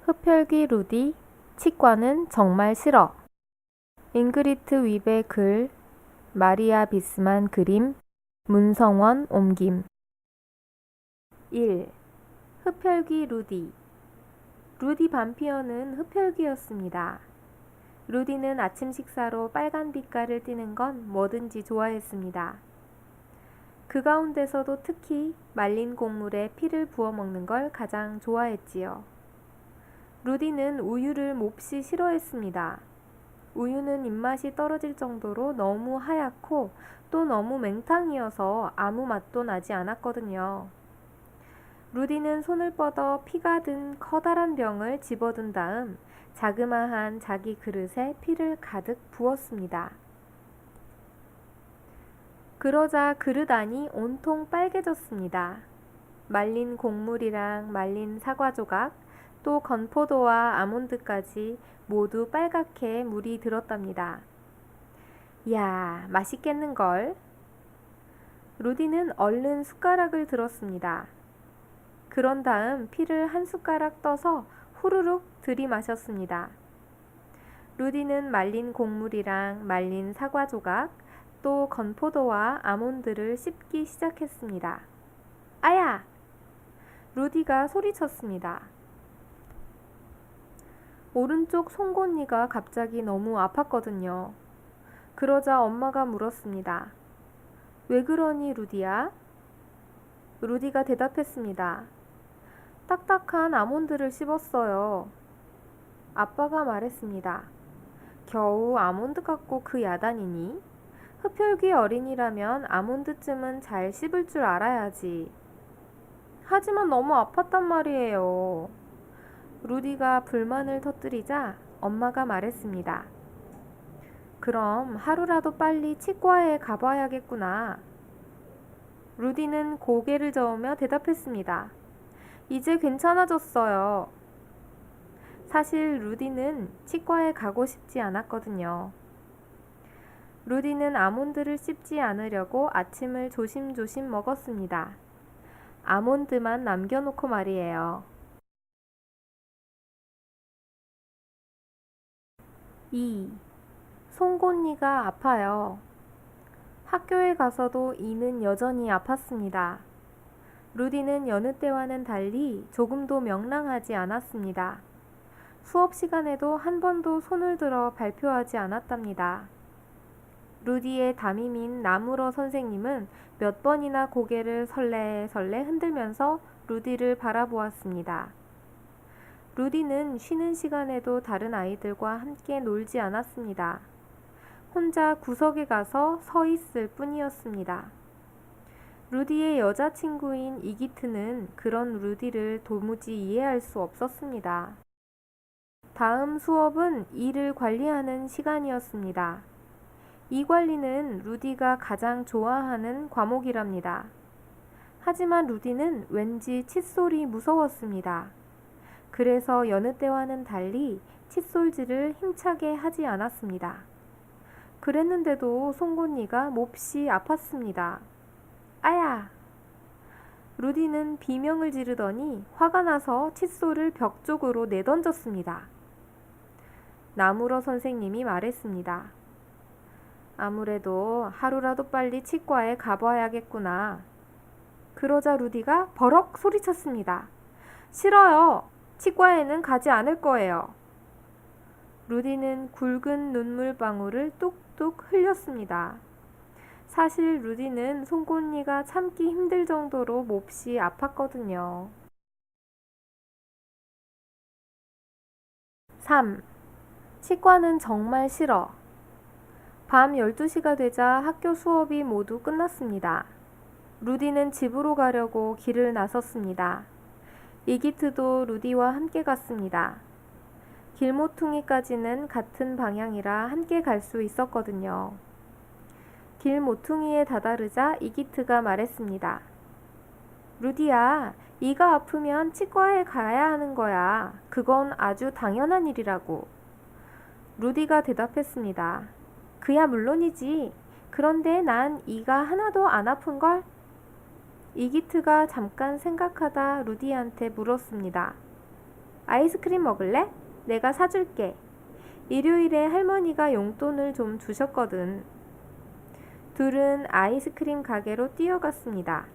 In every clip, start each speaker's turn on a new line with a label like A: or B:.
A: 흡혈귀 루디, 치과는 정말 싫어. 잉그리트 윕의 글, 마리아 비스만 그림, 문성원 옮김. 1. 흡혈귀 루디. 루디 반피어는 흡혈귀였습니다. 루디는 아침 식사로 빨간 빛깔을 띠는 건 뭐든지 좋아했습니다. 그 가운데서도 특히 말린 곡물에 피를 부어 먹는 걸 가장 좋아했지요. 루디는 우유를 몹시 싫어했습니다. 우유는 입맛이 떨어질 정도로 너무 하얗고 또 너무 맹탕이어서 아무 맛도 나지 않았거든요. 루디는 손을 뻗어 피가 든 커다란 병을 집어든 다음 자그마한 자기 그릇에 피를 가득 부었습니다. 그러자 그릇 안이 온통 빨개졌습니다. 말린 곡물이랑 말린 사과 조각, 또 건포도와 아몬드까지 모두 빨갛게 물이 들었답니다. 이야, 맛있겠는걸? 루디는 얼른 숟가락을 들었습니다. 그런 다음 피를 한 숟가락 떠서 후루룩 들이마셨습니다. 루디는 말린 곡물이랑 말린 사과 조각, 또 건포도와 아몬드를 씹기 시작했습니다. 아야! 루디가 소리쳤습니다. 오른쪽 송곳니가 갑자기 너무 아팠거든요. 그러자 엄마가 물었습니다. 왜 그러니, 루디야? 루디가 대답했습니다. 딱딱한 아몬드를 씹었어요. 아빠가 말했습니다. 겨우 아몬드 갖고 그 야단이니? 흡혈귀 어린이라면 아몬드쯤은 잘 씹을 줄 알아야지. 하지만 너무 아팠단 말이에요. 루디가 불만을 터뜨리자 엄마가 말했습니다. 그럼 하루라도 빨리 치과에 가봐야겠구나. 루디는 고개를 저으며 대답했습니다. 이제 괜찮아졌어요. 사실 루디는 치과에 가고 싶지 않았거든요. 루디는 아몬드를 씹지 않으려고 아침을 조심조심 먹었습니다. 아몬드만 남겨놓고 말이에요. 2. 송곳니가 아파요. 학교에 가서도 이는 여전히 아팠습니다. 루디는 여느 때와는 달리 조금도 명랑하지 않았습니다. 수업 시간에도 한 번도 손을 들어 발표하지 않았답니다. 루디의 담임인 나무러 선생님은 몇 번이나 고개를 설레설레 흔들면서 루디를 바라보았습니다. 루디는 쉬는 시간에도 다른 아이들과 함께 놀지 않았습니다. 혼자 구석에 가서 서 있을 뿐이었습니다. 루디의 여자친구인 이기트는 그런 루디를 도무지 이해할 수 없었습니다. 다음 수업은 일을 관리하는 시간이었습니다. 이 관리는 루디가 가장 좋아하는 과목이랍니다. 하지만 루디는 왠지 칫솔이 무서웠습니다. 그래서 여느 때와는 달리 칫솔질을 힘차게 하지 않았습니다. 그랬는데도 송곳니가 몹시 아팠습니다. 아야! 루디는 비명을 지르더니 화가 나서 칫솔을 벽 쪽으로 내던졌습니다. 나무러 선생님이 말했습니다. 아무래도 하루라도 빨리 치과에 가봐야겠구나. 그러자 루디가 버럭 소리쳤습니다. 싫어요. 치과에는 가지 않을 거예요. 루디는 굵은 눈물방울을 뚝뚝 흘렸습니다. 사실 루디는 송곳니가 참기 힘들 정도로 몹시 아팠거든요. 3. 치과는 정말 싫어. 밤 12시가 되자 학교 수업이 모두 끝났습니다. 루디는 집으로 가려고 길을 나섰습니다. 이기트도 루디와 함께 갔습니다. 길모퉁이까지는 같은 방향이라 함께 갈 수 있었거든요. 길모퉁이에 다다르자 이기트가 말했습니다. 루디야, 이가 아프면 치과에 가야 하는 거야. 그건 아주 당연한 일이라고. 루디가 대답했습니다. 그야 물론이지. 그런데 난 이가 하나도 안 아픈걸? 이기트가 잠깐 생각하다 루디한테 물었습니다. 아이스크림 먹을래? 내가 사줄게. 일요일에 할머니가 용돈을 좀 주셨거든. 둘은 아이스크림 가게로 뛰어갔습니다.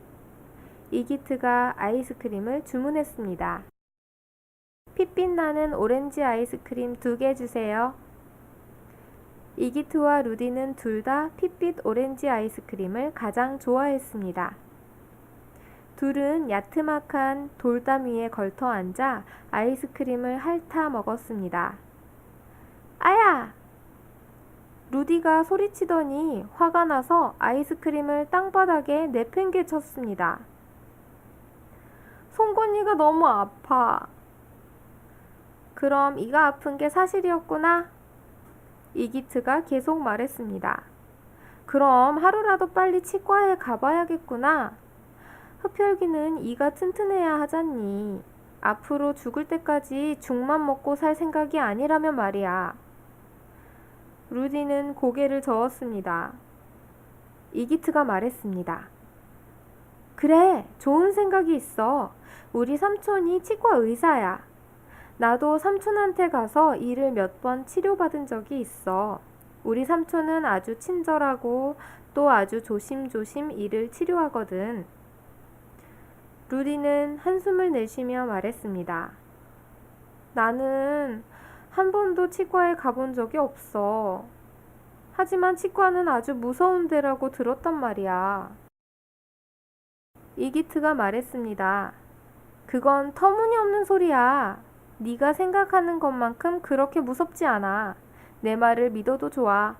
A: 이기트가 아이스크림을 주문했습니다. 핏빛 나는 오렌지 아이스크림 2개 주세요. 이기트와 루디는 둘 다 핏빛 오렌지 아이스크림을 가장 좋아했습니다. 둘은 야트막한 돌담 위에 걸터 앉아 아이스크림을 핥아 먹었습니다. 아야! 루디가 소리치더니 화가 나서 아이스크림을 땅바닥에 내팽개쳤습니다. 송곳니가 너무 아파. 그럼 이가 아픈 게 사실이었구나. 이기트가 계속 말했습니다. 그럼 하루라도 빨리 치과에 가봐야겠구나. 흡혈귀는 이가 튼튼해야 하잖니. 앞으로 죽을 때까지 죽만 먹고 살 생각이 아니라면 말이야. 루디는 고개를 저었습니다. 이기트가 말했습니다. 그래, 좋은 생각이 있어. 우리 삼촌이 치과 의사야. 나도 삼촌한테 가서 이를 몇 번 치료받은 적이 있어. 우리 삼촌은 아주 친절하고 또 아주 조심조심 이를 치료하거든. 루디는 한숨을 내쉬며 말했습니다. 나는 한 번도 치과에 가본 적이 없어. 하지만 치과는 아주 무서운 데라고 들었단 말이야. 이기트가 말했습니다. 그건 터무니없는 소리야. 네가 생각하는 것만큼 그렇게 무섭지 않아. 내 말을 믿어도 좋아.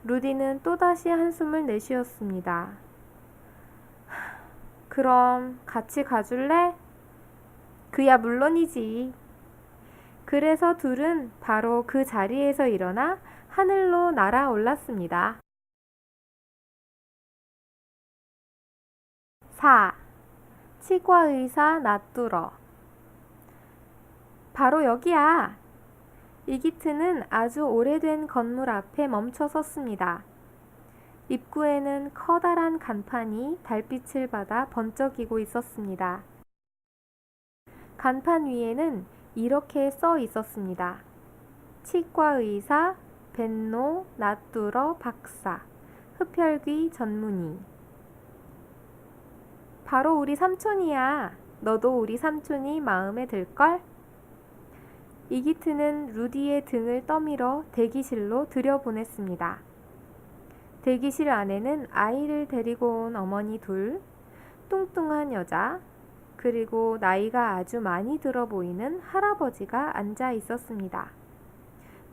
A: 루디는 또다시 한숨을 내쉬었습니다. 그럼 같이 가줄래? 그야 물론이지. 그래서 둘은 바로 그 자리에서 일어나 하늘로 날아올랐습니다. 4. 치과의사 낫뚜러. 바로 여기야. 이기트는 아주 오래된 건물 앞에 멈춰 섰습니다. 입구에는 커다란 간판이 달빛을 받아 번쩍이고 있었습니다. 간판 위에는 이렇게 써 있었습니다. 치과의사 벤노 낫뚜러 박사, 흡혈귀 전문의. 바로 우리 삼촌이야. 너도 우리 삼촌이 마음에 들걸? 이기트는 루디의 등을 떠밀어 대기실로 들여보냈습니다. 대기실 안에는 아이를 데리고 온 어머니 둘, 뚱뚱한 여자, 그리고 나이가 아주 많이 들어 보이는 할아버지가 앉아 있었습니다.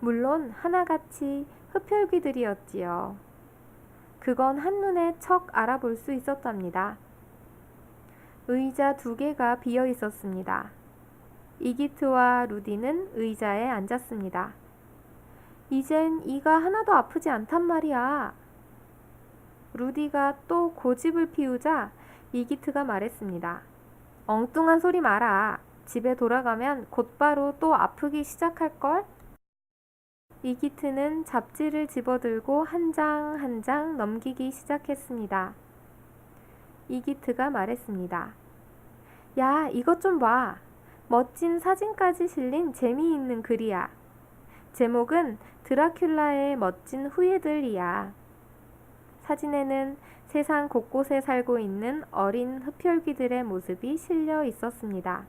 A: 물론 하나같이 흡혈귀들이었지요. 그건 한눈에 척 알아볼 수 있었답니다. 의자 2개가 비어 있었습니다. 이기트와 루디는 의자에 앉았습니다. 이젠 이가 하나도 아프지 않단 말이야. 루디가 또 고집을 피우자 이기트가 말했습니다. 엉뚱한 소리 마라. 집에 돌아가면 곧바로 또 아프기 시작할걸? 이기트는 잡지를 집어들고 한 장 한 장 넘기기 시작했습니다. 이기트가 말했습니다. 야, 이것 좀 봐. 멋진 사진까지 실린 재미있는 글이야. 제목은 드라큘라의 멋진 후예들이야. 사진에는 세상 곳곳에 살고 있는 어린 흡혈귀들의 모습이 실려 있었습니다.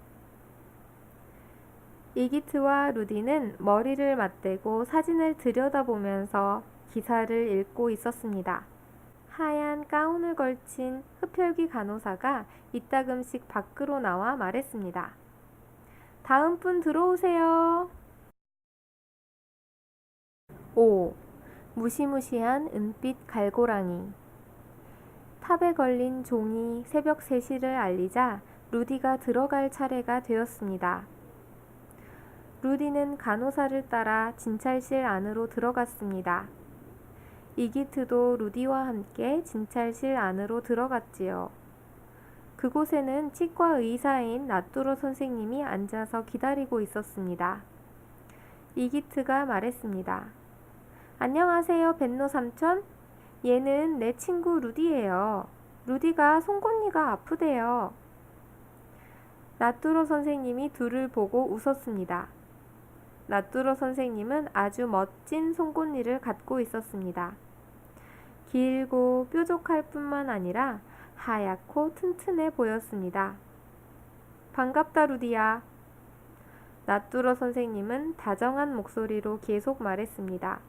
A: 이기트와 루디는 머리를 맞대고 사진을 들여다보면서 기사를 읽고 있었습니다. 하얀 가운을 걸친 흡혈귀 간호사가 이따금씩 밖으로 나와 말했습니다. 다음 분 들어오세요. 5. 무시무시한 은빛 갈고랑이. 탑에 걸린 종이 새벽 3시를 알리자 루디가 들어갈 차례가 되었습니다. 루디는 간호사를 따라 진찰실 안으로 들어갔습니다. 이기트도 루디와 함께 진찰실 안으로 들어갔지요. 그곳에는 치과 의사인 낫뚜러 선생님이 앉아서 기다리고 있었습니다. 이기트가 말했습니다. 안녕하세요, 벤노 삼촌. 얘는 내 친구 루디예요. 루디가 송곳니가 아프대요. 나뚜로 선생님이 둘을 보고 웃었습니다. 나뚜로 선생님은 아주 멋진 송곳니를 갖고 있었습니다. 길고 뾰족할 뿐만 아니라 하얗고 튼튼해 보였습니다. 반갑다, 루디야. 나뚜로 선생님은 다정한 목소리로 계속 말했습니다.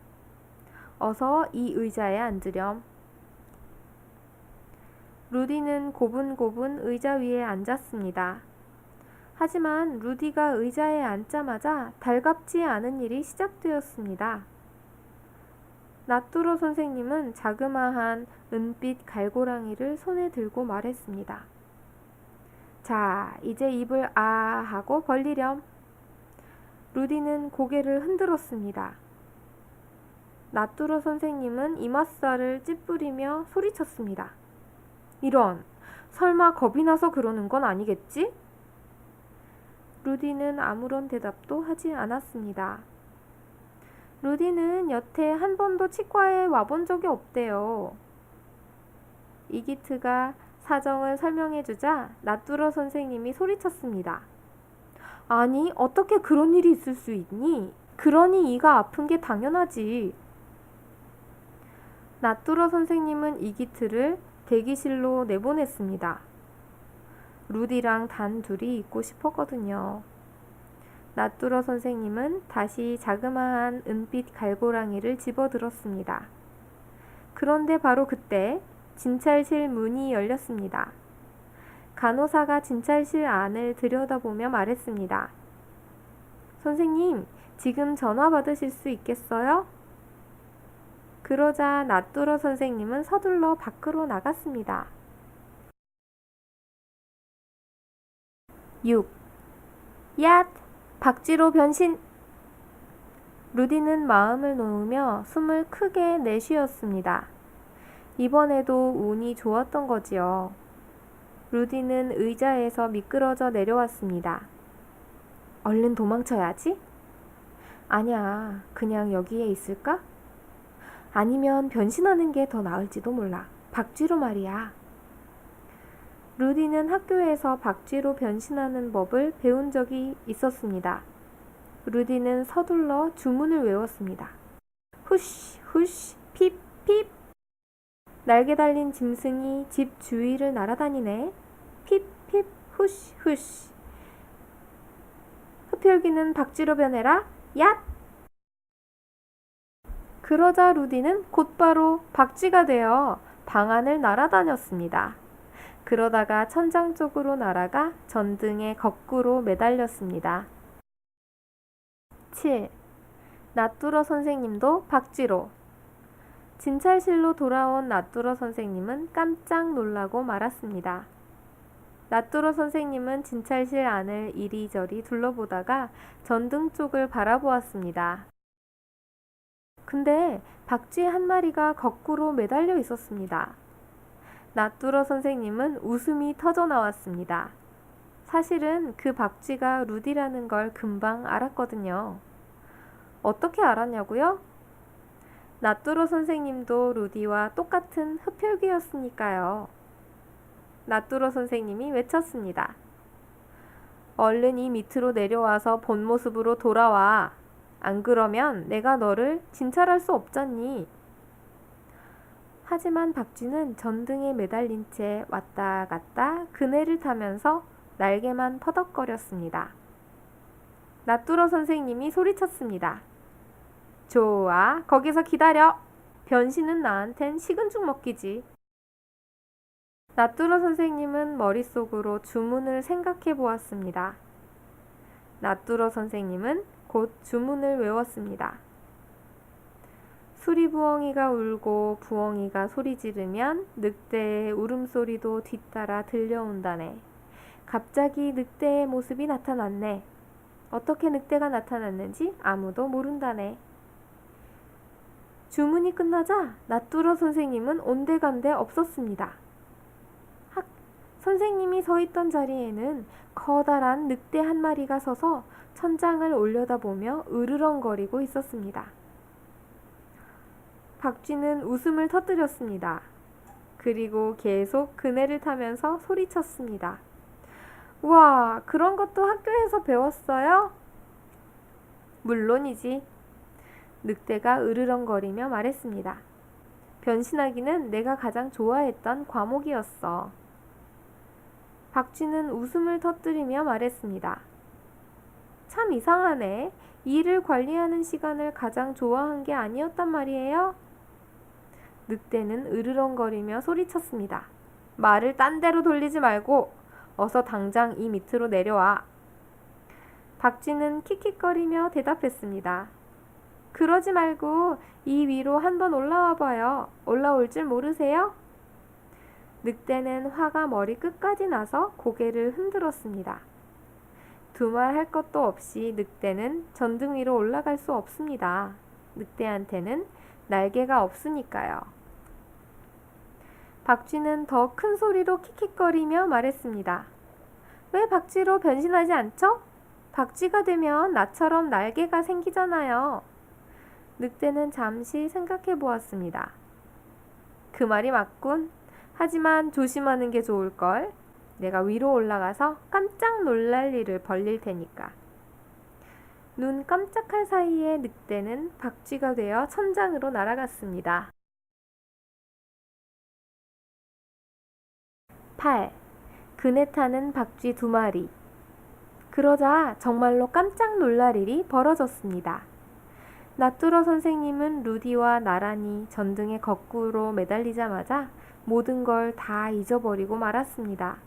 A: 어서 이 의자에 앉으렴. 루디는 고분고분 의자 위에 앉았습니다. 하지만 루디가 의자에 앉자마자 달갑지 않은 일이 시작되었습니다. 나뚜로 선생님은 자그마한 은빛 갈고랑이를 손에 들고 말했습니다. 자, 이제 입을 아 하고 벌리렴. 루디는 고개를 흔들었습니다. 나뚜로 선생님은 이맛살을 찌푸리며 소리쳤습니다. 이런, 설마 겁이 나서 그러는 건 아니겠지? 루디는 아무런 대답도 하지 않았습니다. 루디는 여태 한 번도 치과에 와본 적이 없대요. 이기트가 사정을 설명해주자 나뚜로 선생님이 소리쳤습니다. 아니, 어떻게 그런 일이 있을 수 있니? 그러니 이가 아픈 게 당연하지. 나뚜로 선생님은 이기트를 대기실로 내보냈습니다. 루디랑 단 둘이 있고 싶었거든요. 나뚜로 선생님은 다시 자그마한 은빛 갈고랑이를 집어들었습니다. 그런데 바로 그때 진찰실 문이 열렸습니다. 간호사가 진찰실 안을 들여다보며 말했습니다. 선생님, 지금 전화 받으실 수 있겠어요? 그러자 나뚜로 선생님은 서둘러 밖으로 나갔습니다. 6. 얏! 박쥐로 변신! 루디는 마음을 놓으며 숨을 크게 내쉬었습니다. 이번에도 운이 좋았던 거지요. 루디는 의자에서 미끄러져 내려왔습니다. 얼른 도망쳐야지? 아니야, 그냥 여기에 있을까? 아니면 변신하는 게 더 나을지도 몰라. 박쥐로 말이야. 루디는 학교에서 박쥐로 변신하는 법을 배운 적이 있었습니다. 루디는 서둘러 주문을 외웠습니다. 후쉬, 후쉬, 핍, 핍. 날개 달린 짐승이 집 주위를 날아다니네. 핍, 핍, 후쉬, 후쉬. 흡혈귀는 박쥐로 변해라. 얏! 그러자 루디는 곧바로 박쥐가 되어 방 안을 날아다녔습니다. 그러다가 천장 쪽으로 날아가 전등에 거꾸로 매달렸습니다. 7. 나뚜러 선생님도 박쥐로. 진찰실로 돌아온 나뚜러 선생님은 깜짝 놀라고 말았습니다. 나뚜러 선생님은 진찰실 안을 이리저리 둘러보다가 전등 쪽을 바라보았습니다. 근데 박쥐 한 마리가 거꾸로 매달려 있었습니다. 나뚜러 선생님은 웃음이 터져 나왔습니다. 사실은 그 박쥐가 루디라는 걸 금방 알았거든요. 어떻게 알았냐고요? 나뚜러 선생님도 루디와 똑같은 흡혈귀였으니까요. 나뚜러 선생님이 외쳤습니다. 얼른 이 밑으로 내려와서 본 모습으로 돌아와. 안 그러면 내가 너를 진찰할 수 없잖니. 하지만 박쥐는 전등에 매달린 채 왔다 갔다 그네를 타면서 날개만 퍼덕거렸습니다. 나뚜러 선생님이 소리쳤습니다. 좋아, 거기서 기다려. 변신은 나한텐 식은 죽 먹기지. 나뚜러 선생님은 머릿속으로 주문을 생각해 보았습니다. 나뚜러 선생님은 곧 주문을 외웠습니다. 수리부엉이가 울고 부엉이가 소리 지르면 늑대의 울음소리도 뒤따라 들려온다네. 갑자기 늑대의 모습이 나타났네. 어떻게 늑대가 나타났는지 아무도 모른다네. 주문이 끝나자 나뚜러 선생님은 온데간데 없었습니다. 선생님이 서 있던 자리에는 커다란 늑대 한 마리가 서서 천장을 올려다보며 으르렁거리고 있었습니다. 박쥐는 웃음을 터뜨렸습니다. 그리고 계속 그네를 타면서 소리쳤습니다. 우와, 그런 것도 학교에서 배웠어요? 물론이지. 늑대가 으르렁거리며 말했습니다. 변신하기는 내가 가장 좋아했던 과목이었어. 박쥐는 웃음을 터뜨리며 말했습니다. 참 이상하네. 일을 관리하는 시간을 가장 좋아한 게 아니었단 말이에요? 늑대는 으르렁거리며 소리쳤습니다. 말을 딴 데로 돌리지 말고 어서 당장 이 밑으로 내려와. 박쥐는 킥킥거리며 대답했습니다. 그러지 말고 이 위로 한번 올라와 봐요. 올라올 줄 모르세요? 늑대는 화가 머리 끝까지 나서 고개를 흔들었습니다. 두말할 것도 없이 늑대는 전등 위로 올라갈 수 없습니다. 늑대한테는 날개가 없으니까요. 박쥐는 더 큰 소리로 킥킥거리며 말했습니다. 왜 박쥐로 변신하지 않죠? 박쥐가 되면 나처럼 날개가 생기잖아요. 늑대는 잠시 생각해 보았습니다. 그 말이 맞군. 하지만 조심하는 게 좋을걸. 내가 위로 올라가서 깜짝 놀랄 일을 벌릴 테니까. 눈 깜짝할 사이에 늑대는 박쥐가 되어 천장으로 날아갔습니다. 8. 그네 타는 박쥐 2마리. 그러자 정말로 깜짝 놀랄 일이 벌어졌습니다. 나뚜러 선생님은 루디와 나란히 전등에 거꾸로 매달리자마자 모든 걸 다 잊어버리고 말았습니다.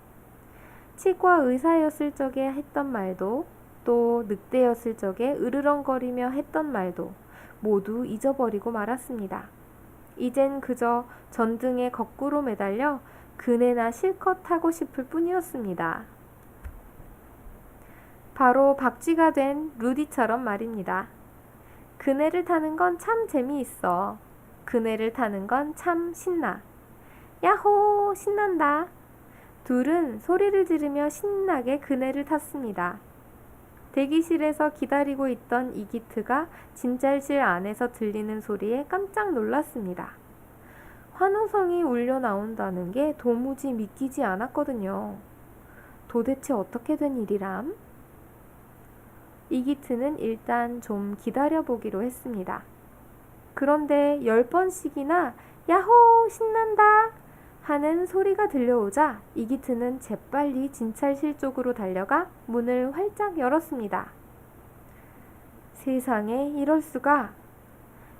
A: 치과 의사였을 적에 했던 말도 또 늑대였을 적에 으르렁거리며 했던 말도 모두 잊어버리고 말았습니다. 이젠 그저 전등에 거꾸로 매달려 그네나 실컷 타고 싶을 뿐이었습니다. 바로 박쥐가 된 루디처럼 말입니다. 그네를 타는 건 참 재미있어. 그네를 타는 건 참 신나. 야호! 신난다. 둘은 소리를 지르며 신나게 그네를 탔습니다. 대기실에서 기다리고 있던 이기트가 진찰실 안에서 들리는 소리에 깜짝 놀랐습니다. 환호성이 울려 나온다는 게 도무지 믿기지 않았거든요. 도대체 어떻게 된 일이람? 이기트는 일단 좀 기다려보기로 했습니다. 그런데 10번씩이나 야호! 신난다! 하는 소리가 들려오자 이기트는 재빨리 진찰실 쪽으로 달려가 문을 활짝 열었습니다. 세상에 이럴 수가.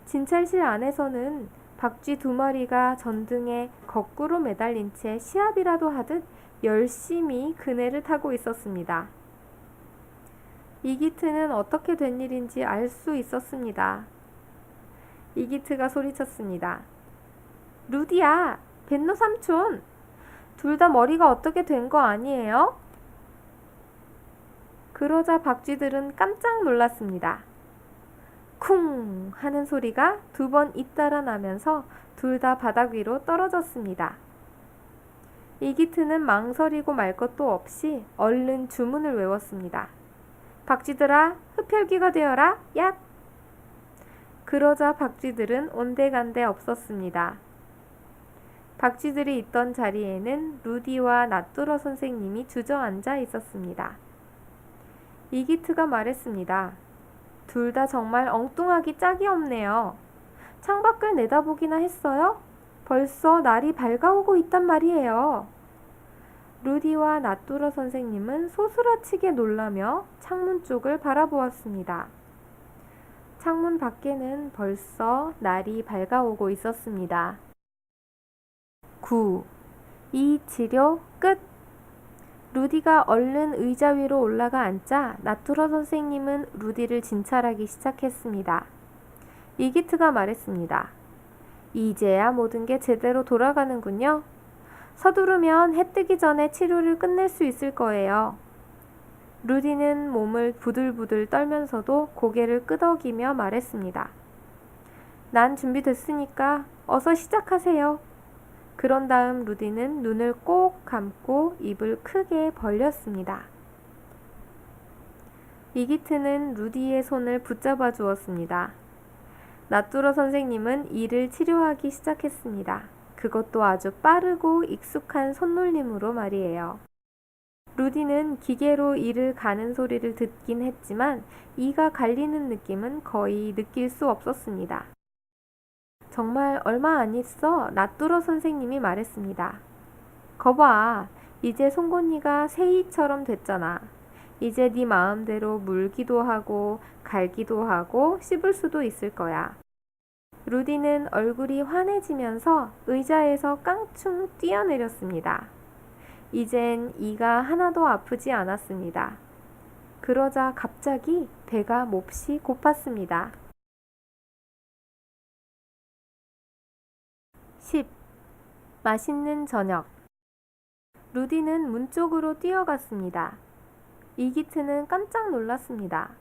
A: 진찰실 안에서는 박쥐 2마리가 전등에 거꾸로 매달린 채 시합이라도 하듯 열심히 그네를 타고 있었습니다. 이기트는 어떻게 된 일인지 알 수 있었습니다. 이기트가 소리쳤습니다. 루디야, 벤노 삼촌, 둘 다 머리가 어떻게 된 거 아니에요? 그러자 박쥐들은 깜짝 놀랐습니다. 쿵 하는 소리가 2번 잇따라 나면서 둘 다 바닥 위로 떨어졌습니다. 이기트는 망설이고 말 것도 없이 얼른 주문을 외웠습니다. 박쥐들아, 흡혈귀가 되어라, 얏! 그러자 박쥐들은 온데간데 없었습니다. 박쥐들이 있던 자리에는 루디와 나뚜러 선생님이 주저앉아 있었습니다. 이기트가 말했습니다. 둘 다 정말 엉뚱하기 짝이 없네요. 창밖을 내다보기나 했어요? 벌써 날이 밝아오고 있단 말이에요. 루디와 나뚜러 선생님은 소스라치게 놀라며 창문 쪽을 바라보았습니다. 창문 밖에는 벌써 날이 밝아오고 있었습니다. 9. 이 치료 끝! 루디가 얼른 의자 위로 올라가 앉자 나뚜러 선생님은 루디를 진찰하기 시작했습니다. 이기트가 말했습니다. 이제야 모든 게 제대로 돌아가는군요. 서두르면 해 뜨기 전에 치료를 끝낼 수 있을 거예요. 루디는 몸을 부들부들 떨면서도 고개를 끄덕이며 말했습니다. 난 준비됐으니까 어서 시작하세요. 그런 다음 루디는 눈을 꼭 감고 입을 크게 벌렸습니다. 이기트는 루디의 손을 붙잡아 주었습니다. 나뚜러 선생님은 이를 치료하기 시작했습니다. 그것도 아주 빠르고 익숙한 손놀림으로 말이에요. 루디는 기계로 이를 가는 소리를 듣긴 했지만 이가 갈리는 느낌은 거의 느낄 수 없었습니다. 정말 얼마 안 있어 나뚜러 선생님이 말했습니다. 거봐, 이제 송곳니가 새이처럼 됐잖아. 이제 네 마음대로 물기도 하고 갈기도 하고 씹을 수도 있을 거야. 루디는 얼굴이 환해지면서 의자에서 깡충 뛰어내렸습니다. 이젠 이가 하나도 아프지 않았습니다. 그러자 갑자기 배가 몹시 고팠습니다. 10. 맛있는 저녁. 루디는 문 쪽으로 뛰어갔습니다. 이기트는 깜짝 놀랐습니다.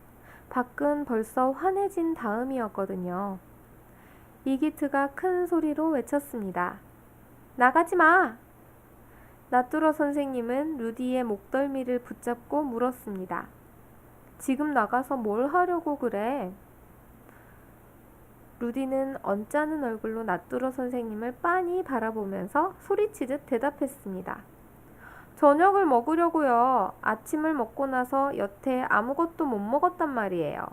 A: 밖은 벌써 환해진 다음이었거든요. 이기트가 큰 소리로 외쳤습니다. 나가지 마! 나뚜러 선생님은 루디의 목덜미를 붙잡고 물었습니다. 지금 나가서 뭘 하려고 그래? 루디는 언짢은 얼굴로 나뚜러 선생님을 빤히 바라보면서 소리치듯 대답했습니다. 저녁을 먹으려고요. 아침을 먹고 나서 여태 아무것도 못 먹었단 말이에요.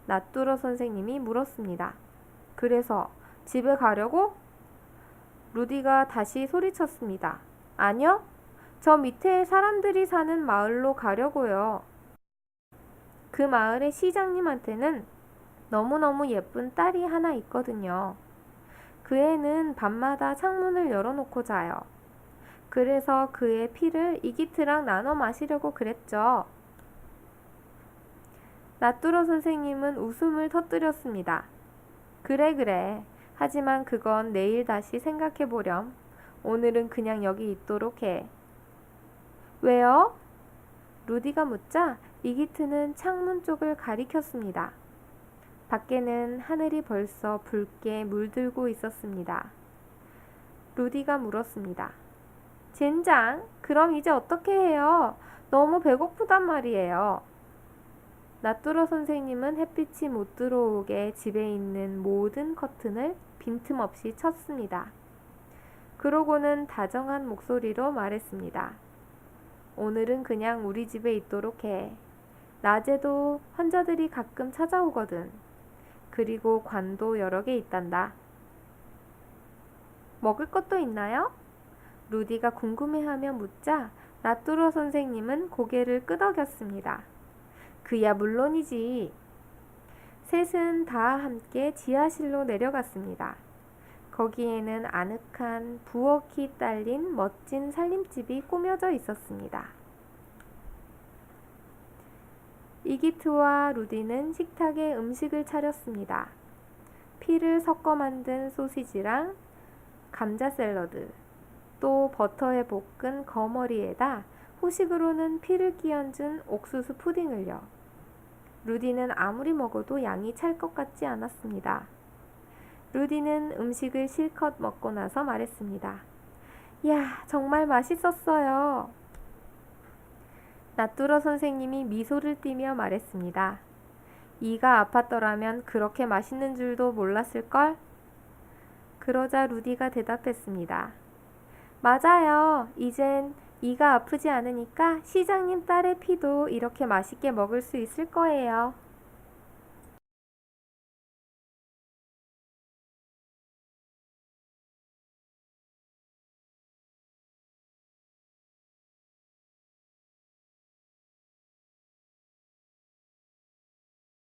A: 나뚜러 선생님이 물었습니다. 그래서 집에 가려고? 루디가 다시 소리쳤습니다. 아니요. 저 밑에 사람들이 사는 마을로 가려고요. 그 마을의 시장님한테는 너무너무 예쁜 딸이 하나 있거든요. 그 애는 밤마다 창문을 열어놓고 자요. 그래서 그의 피를 이기트랑 나눠 마시려고 그랬죠. 나뚜러 선생님은 웃음을 터뜨렸습니다. 그래. 하지만 그건 내일 다시 생각해 보렴. 오늘은 그냥 여기 있도록 해. 왜요? 루디가 묻자 이기트는 창문 쪽을 가리켰습니다. 밖에는 하늘이 벌써 붉게 물들고 있었습니다. 루디가 물었습니다. 젠장, 그럼 이제 어떻게 해요? 너무 배고프단 말이에요. 나뚜러 선생님은 햇빛이 못 들어오게 집에 있는 모든 커튼을 빈틈없이 쳤습니다. 그러고는 다정한 목소리로 말했습니다. 오늘은 그냥 우리 집에 있도록 해. 낮에도 환자들이 가끔 찾아오거든. 그리고 관도 여러 개 있단다. 먹을 것도 있나요? 루디가 궁금해하며 묻자 나뚜러 선생님은 고개를 끄덕였습니다. 그야 물론이지. 셋은 다 함께 지하실로 내려갔습니다. 거기에는 아늑한 부엌이 딸린 멋진 살림집이 꾸며져 있었습니다. 이기트와 루디는 식탁에 음식을 차렸습니다. 피를 섞어 만든 소시지랑 감자 샐러드, 또 버터에 볶은 거머리에다 후식으로는 피를 끼얹은 옥수수 푸딩을요. 루디는 아무리 먹어도 양이 찰 것 같지 않았습니다. 루디는 음식을 실컷 먹고 나서 말했습니다. 야, 정말 맛있었어요. 나뚜러 선생님이 미소를 띠며 말했습니다. 이가 아팠더라면 그렇게 맛있는 줄도 몰랐을걸? 그러자 루디가 대답했습니다. 맞아요. 이젠 이가 아프지 않으니까 시장님 딸의 피도 이렇게 맛있게 먹을 수 있을 거예요.